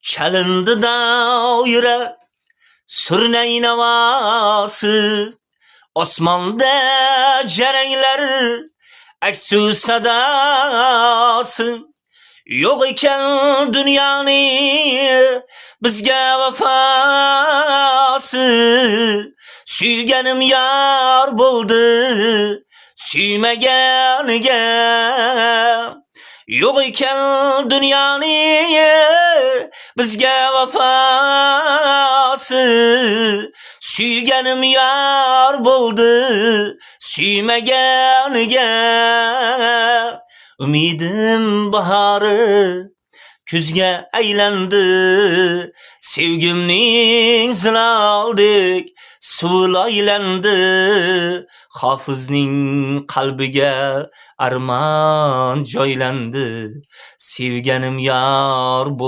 Chalindi davra surnay navosi, osmonda jaranglar aksu sadosi. Yo'q ekan dunyoning bizga vafosi, suyganim yor bo'ldi suymaganiga. Yo'q ekan dunyoning bizga vafosi, suyganim yor bo'ldi suymaganiga. Umidim bahori kuzga aylandi, sevgimning ziloldek suvi aylandi. Hofizning qalbiga armon joylandi, sevganim yor bo'ldi